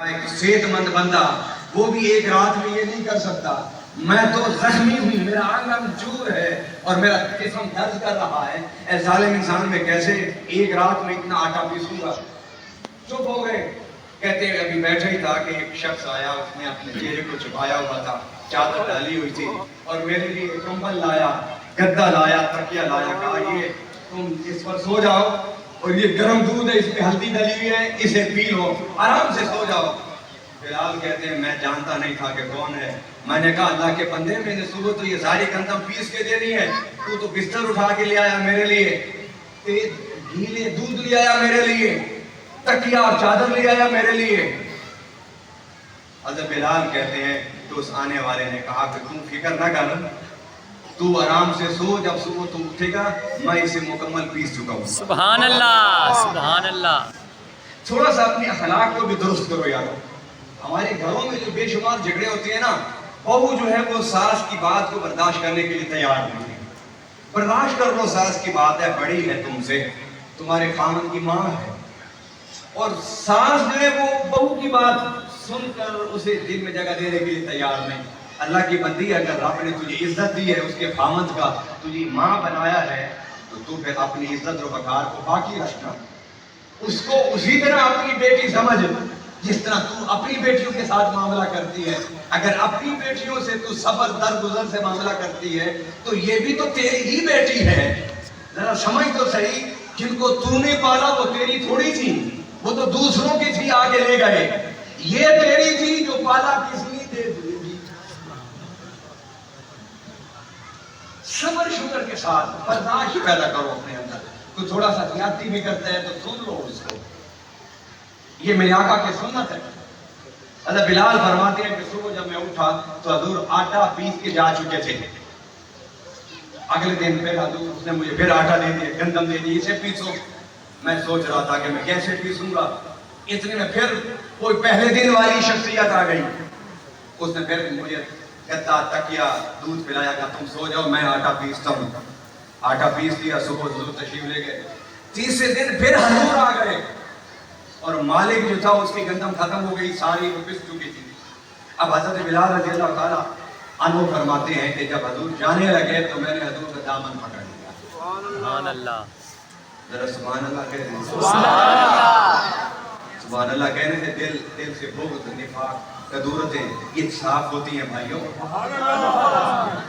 ایک صحت مند بندہ وہ بھی ایک رات میں یہ نہیں کر سکتا. میں تو زخمی ہوں, میرا آنگن چور ہے اور میرا جسم درد کر رہا ہے. اے ظالم انسان میں کیسے ایک رات میں اتنا آٹا پیسوں گا؟ چپ ہو گئے. کہتے ہیں ابھی بیٹھا ہی تھا کہ ایک شخص آیا, اس نے اپنے چہرے کو چھپایا ہوا تھا, چادر ڈالی ہوئی تھی اور میرے لیے کمبل لایا, گدا لایا, تکیا لایا, کہا یہ تم اس پر سو جاؤ اور یہ گرم دودھ ہے, اس میں ہلدی ڈلی ہوئی ہے, اسے پی لو, آرام سے سو جاؤ. بلال کہتے ہیں میں جانتا نہیں تھا کہ کون ہے. میں نے کہا اللہ کے بندے, میں نے صبح تو یہ ساری گندم پیس کے دینی ہے, تو بستر اٹھا کے لے آیا میرے لیے, گیلے دودھ لے آیا میرے لیے, تکیا اور چادر لے آیا میرے لیے. حضرت بلال کہتے ہیں تو اس آنے والے نے کہا کہ تم فکر نہ کر, تو آرام سے سو, جب صبح تو اٹھے گا میں اسے مکمل پیس چکا ہوں. سبحان اللہ, سبحان اللہ. تھوڑا سا اپنے اخلاق کو بھی درست کرو یارو. ہمارے گھروں میں جو بے شمار جھگڑے ہوتے ہیں نا, بہو جو ہے وہ ساس کی بات کو برداشت کرنے کے لیے تیار نہیں ہے. برداشت کر لو, ساس کی بات ہے, بڑی ہے تم سے, تمہارے خاوند کی ماں ہے, اور ساس جو ہے وہ بہو کی بات سن کر اسے دل میں جگہ دینے کے لیے تیار نہیں. اللہ کی بندی, اگر رب نے تجھے عزت دی ہے, اس کے خاوند کا تجھے ماں بنایا ہے, تو پھر اپنی عزت و وقار کو باقی رکھنا. اس کو اسی طرح اپنی بیٹی سمجھ جس طرح تو اپنی بیٹیوں کے ساتھ معاملہ کرتی ہے. اگر اپنی بیٹیوں سے تو صبر درگزر سے معاملہ کرتی ہے تو یہ بھی تو تیری ہی بیٹی ہے. ذرا سمجھ تو صحیح, جن کو تو نے پالا وہ تیری تھوڑی تھی, وہ تو دوسروں کی تھی, آگے لے گئے. یہ تیری تھی جو پالا کسی نے دے دی. صبر شکر کے ساتھ برداشت پیدا کرو اپنے اندر. کوئی تھوڑا سا زیادتی بھی کرتا ہے تو سن لو اس کو, یہ میرے آقا کی سنت ہے. حضرت بلال فرماتے ہیں کہ صبح جب میں اٹھا تو حضور آٹا پیس کے جا چکے تھے. اگلے دن پھر حضور اس نے مجھے پھر آٹا دے دیا, گندم دے دی, اسے پیسو. میں سوچ رہا تھا کہ میں کیسے پیسوں گا. اتنے میں پھر کوئی پہلے دن والی شخصیت آ گئی, اس نے پھر مجھے گدا, تکیا, دودھ پلایا کہ تم سو جاؤ, میں آٹا پیستا ہوں. آٹا پیس دیا, صبح حضور تشریف لے گئے. تیسرے دن پھر حضور آ گئے اور مالک جو تھا اس کی گندم ختم ہو گئی, ساری وہ پس چکی تھی. اب حضرت بلال رضی اللہ تعالیٰ عنہ فرماتے ہیں کہ جب حضور جانے لگے تو میں نے حضور کا دامن پکڑ لیا. سبحان اللہ, ذرا سبحان اللہ کہہ رہے ہیں. سبحان اللہ, سبحان اللہ کہنے سے دل سے بغض, نفاق, کدورتیں یہ صاف ہوتی ہیں بھائیوں.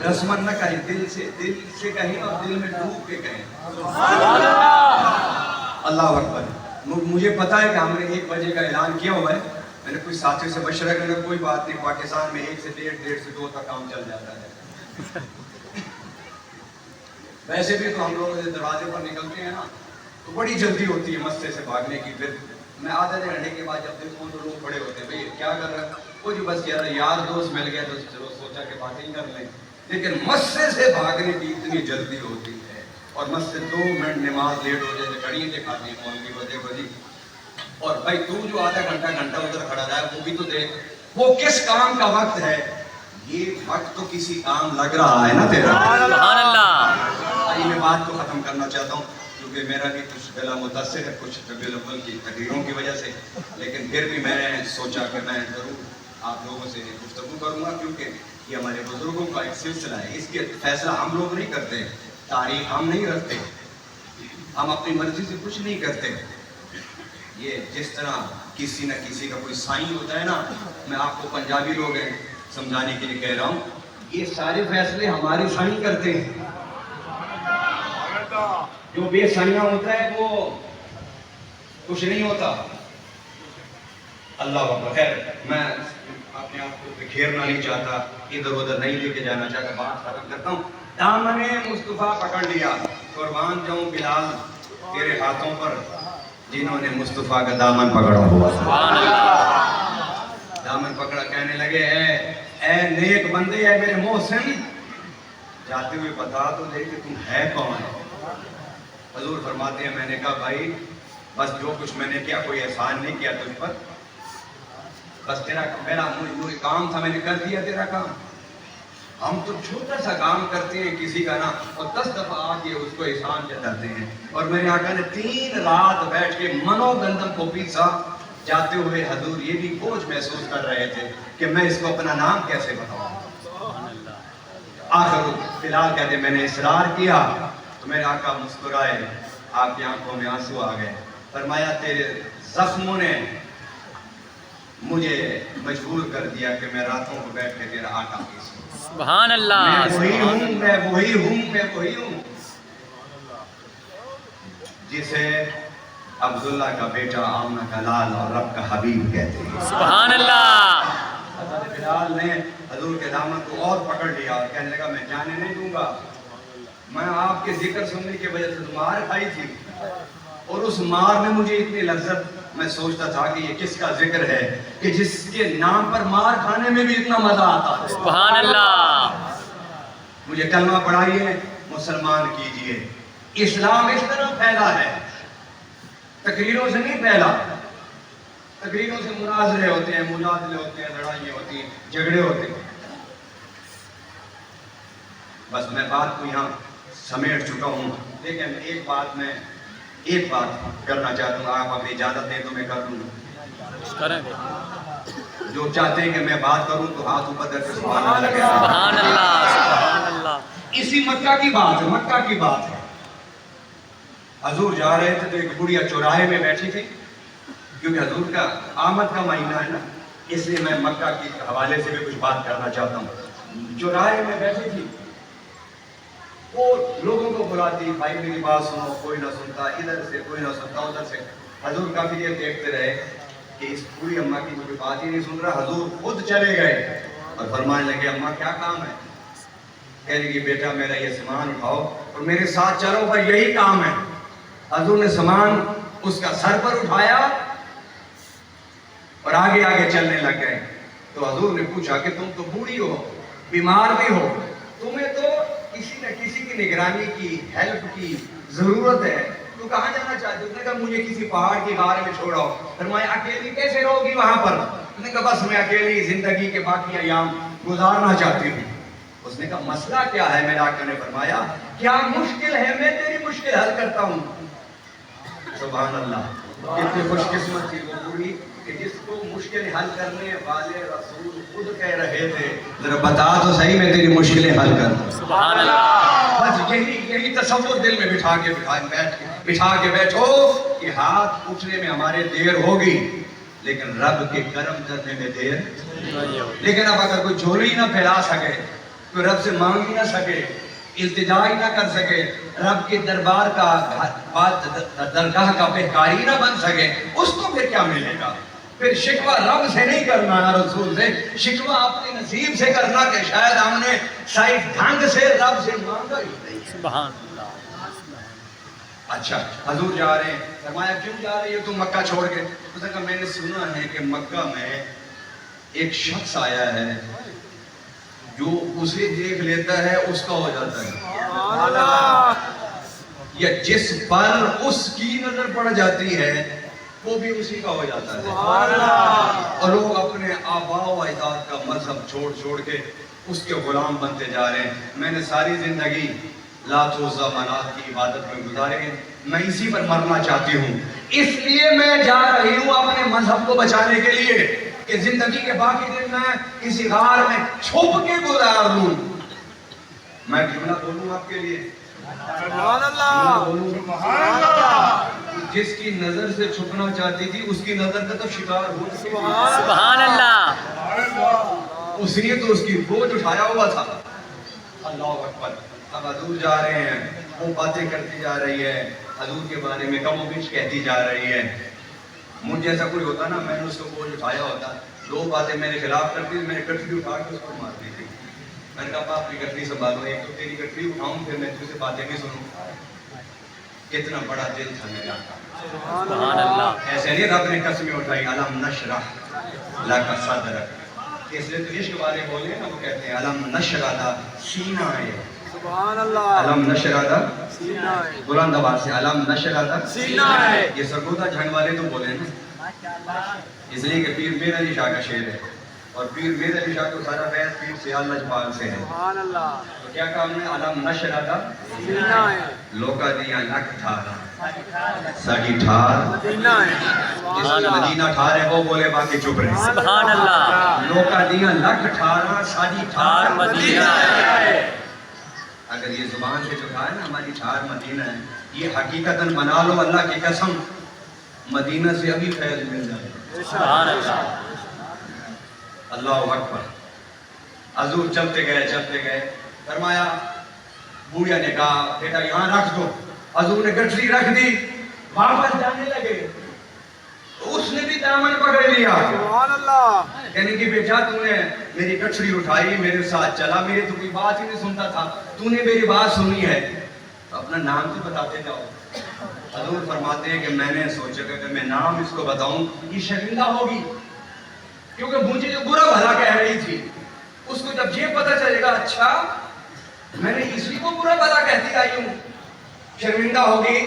رسمن نہ کہیں, دل سے کہیں اور دل میں ڈوب کے کہیں. اللہ اکبر. مجھے پتا ہے کہ ہم نے 1 بجے کا اعلان کیا ہوا ہے. میں نے کچھ ساتھی سے مشورہ کرنا, کوئی بات نہیں, پاکستان میں 1 سے 1:30 سے 2 تک کام چل جاتا ہے. ویسے بھی تو ہم لوگ دروازے پر نکلتے ہیں نا تو بڑی جلدی ہوتی ہے مسجد سے بھاگنے کی. پھر میں آدھے گھنٹے کے بعد جب دیکھوں تو لوگ کھڑے ہوتے ہیں, بھئی کیا کر رہے ہیں, وہ جو بس یار دوست مل گیا تو چلو سوچا کہ باتیں کر لیں. لیکن مسجد سے بھاگنے کی اتنی جلدی ہوتی ہے, اور مسجد 2 منٹ نماز لیٹ ہو جائے تو کڑی دکھاتی ہے مولوی کو, دیکھو جی, اور بھائی تو جو آدھا گھنٹہ ادھر کھڑا رہا ہے وہ بھی تو دیکھ, وہ کس کام کا وقت ہے. یہ وقت تو کسی کام لگ رہا ہے نا تیرا. سبحان اللہ. آئیے میں بات کو ختم کرنا چاہتا ہوں, کیونکہ میرا بھی کچھ گلا متاثر ہے کچھ ربیع الاول کی تقریروں کی وجہ سے. لیکن پھر بھی میں نے سوچا کہ میں ضرور آپ لوگوں سے گفتگو کروں گا, کیونکہ یہ ہمارے بزرگوں کا ایک سلسلہ ہے. اس کے فیصلہ ہم لوگ نہیں کرتے, تاریخ ہم نہیں رکھتے, ہم اپنی مرضی سے کچھ نہیں کرتے. یہ جس طرح کسی نہ کسی کا کوئی سائن ہوتا ہے نا, میں آپ کو پنجابی لوگ ہیں سمجھانے کے لیے کہہ رہا ہوں, یہ سارے فیصلے ہمارے سائن کرتے ہیں. جو بے سائنہ ہوتا ہے وہ کچھ نہیں ہوتا. اللہ اکبر. خیر, میں اپنے آپ کو بکھیرنا نہیں چاہتا, ادھر ادھر نہیں لے کے جانا چاہتا, بات ختم کرتا ہوں. دامن مصطفیٰ پکڑ لیا, قربان جاؤں بلال تیرے ہاتھوں پر جنہوں نے مصطفیٰ کا دامن پکڑا ہوا. دامن پکڑا, کہنے لگے اے نیک بندے, اے میرے محسن, جاتے ہوئے بتا تو دے کہ تم ہے کون. حضور فرماتے ہیں, میں نے کہا بھائی بس جو کچھ میں نے کیا کوئی احسان نہیں کیا تجھ پر, بس تیرا میرا کام تھا, میں نے کر دیا تیرا کام. ہم تو چھوٹا سا کام کرتے ہیں کسی کا نا, اور 10 دفعہ آ کے اس کو احسان جتاتے ہیں. اور میرے آقا نے 3 رات بیٹھ کے منو گندم کو پیسا, जाते हुए हजूर ये भी बोझ महसूस कर रहे थे कि मैं इसको अपना नाम कैसे बताऊं। आखिर बिलाल कहते मैंने इसरार किया तो मेरे आका मुस्कुराए, आपकी आंखों में आंसू आ गए। फरमाया तेरे जख्मों ने मुझे मजबूर कर दिया कि मैं रातों को बैठ के तेरा आटा पीसूं। सुभान अल्लाह, मैं वही हूँ, मैं वही हूँ, मैं वही हूँ जिसे अब्दुल्ला का बेटा, आमना का लाल और रब का हबीब कहते हैं। सुभान अल्लाह। हज़रत बिलाल ने हजूर के दामन को और पकड़ लिया और कहने लगा मैं जाने नहीं दूंगा। मैं आपके जिक्र सुनने की वजह से तो मार खाई थी और उस मार में मुझे इतनी लज्जत, मैं सोचता था कि ये किसका जिक्र है कि जिसके नाम पर मार खाने में भी इतना मजा आता है। सुभान अल्लाह। मुझे कलमा पढ़ाइए, मुसलमान कीजिए। इस्लाम इस तरह फैला है, तकरीरों से नहीं फैला। तकरीरों से मुनाजरे होते हैं, मुजादले होते हैं, लड़ाइयाँ होती हैं, झगड़े होते हैं। बस मैं बात को यहाँ समेट चुका हूँ, लेकिन एक बात करना चाहता हूँ। आप अपनी इजाज़त दें तो मैं कर लूँगा। करेंगे। जो चाहते हैं कि मैं बात करूँ तो हाथ ऊपर करके सुभान अल्लाह कहें। सुभान अल्लाह, सुभान अल्लाह। इसी मक्का की बात है, मक्का की बात है। हजूर जा रहे थे तो एक बुढ़िया चौराहे में बैठी थी, क्योंकि हजूर का आमद का महीना है ना, इसलिए मैं मक्का के हवाले से भी कुछ बात करना चाहता हूँ। चौराहे में बैठी थी, वो लोगों को बुलाती, भाई मेरी बात सुनो, कोई ना सुनता, इधर से कोई ना सुनता, उधर से। हजूर काफी देर देखते रहे कि इस पूरी अम्मा की कोई बात ही नहीं सुन रहा। हजूर खुद चले गए और फरमाने लगे अम्मा क्या काम है? कह रही कि बेटा मेरा ये सामान उठाओ और मेरे साथ चलो, पर यही काम है। हजूर ने सामान उसका सर पर उठाया और आगे आगे चलने लग गए। तो हजूर ने पूछा कि तुम तो बूढ़ी हो, बीमार भी हो, तुम्हें तो किसी न किसी की निगरानी की, हेल्प की जरूरत है, तो कहाँ जाना चाहती हो? उसने कहा मुझे किसी पहाड़ की गार में छोड़ो। फरमाया अकेली कैसे रहोगी वहां पर? उसने कहा बस मैं अकेली जिंदगी के बाकी अयाम गुजारना चाहती हूँ। उसने कहा मसला क्या है? मेरे आका ने फरमाया क्या मुश्किल है, मैं तेरी मुश्किल हल करता हूँ। सुभान अल्लाह, कितनी खुशकिस्मत थी वो बूढ़ी कि जिसको मुश्किल हल करने वाले रसूल खुद कह रहे थे जरा बता तो सही मैं तेरी मुश्किलें हल कर दूं। सुभान अल्लाह। बस यही तसव्वुर दिल में बिठा के बैठो कि हाथ उठने में हमारे देर होगी, लेकिन रब के करम करने में देर। लेकिन अब अगर कोई झोली ना फैला सके, कोई रब से मांग ही ना सके, इल्तिजा ही ना कर सके, रब के दरबार का दरगाह का बेकारी ना बन सके, उसको फिर क्या मिलेगा? फिर शिकवा रब से नहीं करना है, रसूल से शिकवा अपने नसीब से करना कि शायद हमने सही ढंग से रब से मांगा ही नहीं। सुभान अल्लाह। अच्छा हजूर जा रहे हैं, फरमाया क्यों जा रही हो तुम मक्का छोड़ के? उसने कहा मैंने सुना है कि मक्का में एक शख्स आया है जो उसे देख लेता है उसका हो जाता है, या जिस पर उसकी नजर पड़ जाती है वो भी उसी का हो जाता है। और लोग अपने आबा व अजदाद का मजहब छोड़ छोड़ के उसके गुलाम बनते जा रहे हैं। मैंने सारी जिंदगी लात उज़्ज़ा मनात की इबादत में गुजारे, मैं इसी पर मरना चाहती हूँ, इसलिए मैं जा रही हूँ अपने मजहब को बचाने के लिए कि जिंदगी के बाकी दिन मैं किसी गार में छुप के गुजार लूं। मैं जुमला बोलूं आपके लिए, जिसकी नजर से छुपना चाहती थी उसकी नजर का तो शिकार हो। सुभान अल्लाह। उसने तो उसकी बोझ उठाया हुआ था। अल्लाह अकबर। अब हजूर जा रहे हैं, वो बातें करती जा रही है, हजूर के बारे में कम बिच कहती जा रही है। मुझ जैसा कोई होता ना, मैंने उसको बोझ उठाया होता, दो बातें मेरे खिलाफ करती, मैंने गठरी उठा के उसको मार दी थी। मैंने कहा अपनी गठरी संभालो, एक तो तेरी गठरी उठाऊं फिर मैं तुझसे बातें भी सुनूं। कितना बड़ा दिल था मेरा। सुभान अल्लाह। ऐसे नहीं रब ने कसमें उठाई, अलम नशरह लका सदरक, इसलिए तो इश्क वाले बोले ना, वो कहते हैं अलम नशरह सीना है। सुभान अल्लाह। अलम नशरह सीना है, बुलंद आवाज से अलम नशरह सीना है। ये सरगोदा झंड वाले तो बोले ना, इसलिए कि पीर मीर अली शाह का शेर है, और पीर मीर अली शाह को सारा फैज़ पीर सियाल लजपाल से है। तो क्या काम है? अलम नशरह सीना है, लोका दिया लख थारा साड़ी ठार जिस मदीना ठार है वो बोले बाकी चुप रहे। सुभान अल्लाह। लोका दिया लख ठारा साड़ी ठार मदीना है। अगर ये जुबान से जो कहा है ना हमारी ठार मदीना है, ये हकीकतन बना लो अल्लाह की कसम, मदीना से अभी फैज मिल जाए। सुभान अल्लाह। अल्लाह अकबर। हजूर चलते गए, फरमाया बूढ़िया ने कहा बेटा यहाँ रख दो। हजूर ने गठरी रख दी, वापस जाने लगे तो उसने भी दामन पकड़ लिया। कहने की बेटा तूने मेरी गठरी उठाई, मेरे साथ चला, मेरी तो कोई बात ही नहीं सुनता था, तूने मेरी बात सुनी है तो अपना नाम तो बताते जाओ। हजूर फरमाते हैं कि मैंने सोचा कि मैं नाम इसको बताऊं ये शर्मिंदा होगी, क्योंकि मुझे जो बुरा भला कह रही थी उसको जब ये पता चलेगा अच्छा मैंने इसी को बुरा भला कहती आई हूँ, शर्मिंदा होगी।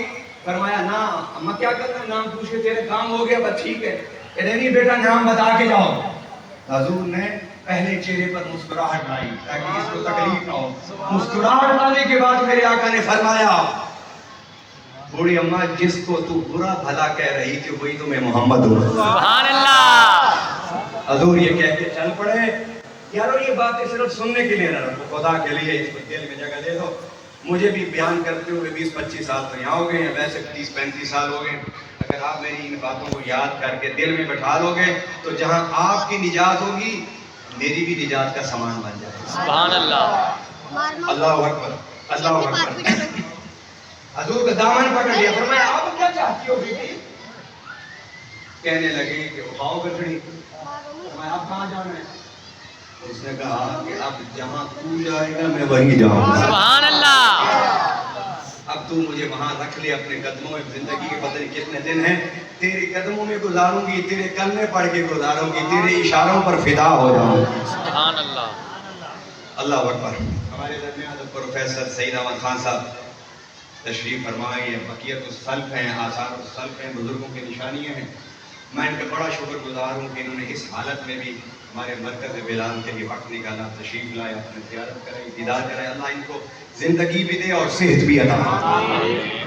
फरमाया ना अम्मा क्या करना, नाम पूछ के तेरे काम हो गया, बस ठीक है। कहते नहीं बेटा नाम बता के जाओ। हजूर ने पहले चेहरे पर मुस्कुराहट लाई ताकि इसको तकलीफ ना हो। मुस्कुराहट लाने के बाद मेरे आका ने फरमाया बूढ़ी अम्मा जिसको तू बुरा भला कह रही थी वही तो मैं मोहम्मद हूँ। सुभान अल्लाह। हजूर ये कह के चल पड़े। यारो ये बातें सिर्फ सुनने के लिए ना रखो, खुदा के लिए इसको दिल में जगह दे दो। मुझे भी बयान करते हुए 20-25 साल तो यहाँ हो गए हैं, वैसे 30-35 साल हो गए। अगर आप मेरी इन बातों को याद करके दिल में बैठा लोगे तो जहाँ आपकी निजात होगी मेरी भी निजात का सामान बन जाएगा। सुभान अल्लाह। अल्लाह अकबर, अल्लाह अकबर। हजूर का दामन पकड़ लिया, फरमाया आप क्या चाहती हो बेटी? कहने लगे कि उठाओ गठड़ी। फरमाया आप कहाँ जाना है? उसने कहा कि अब जहाँ तू जाएगा मैं वहीं जाऊंगा। सुभान अल्लाह। अब तू मुझे वहां रख ले अपने कदमों में, जिंदगी के पता नहीं कितने दिन हैं तेरे कदमों में गुजारूंगी, तेरे कलमे पढ़ के गुजारूंगी, तेरे इशारों पर फिदा हो जाऊंगी। सुभान अल्लाह। अल्लाह अकबर। हमारे दरमियान प्रोफेसर सईद अहमद खान साहब तशरीफ फरमाए हैं, बकियतुस सल्फ हैं, आसारुस सल्फ हैं, बुजुर्गों की निशानियां हैं। मैं इनका बड़ा शुक्रगुजार हूँ कि इन्होंने इस हालत में भी हमारे मरकज़ बिलाल के लिए वक्त निकाला, तशरीफ लाए, अपनी ज़ियारत कराई, दीदार कराए। अल्लाह इनको ज़िंदगी भी दे और सेहत भी अता फरमाए।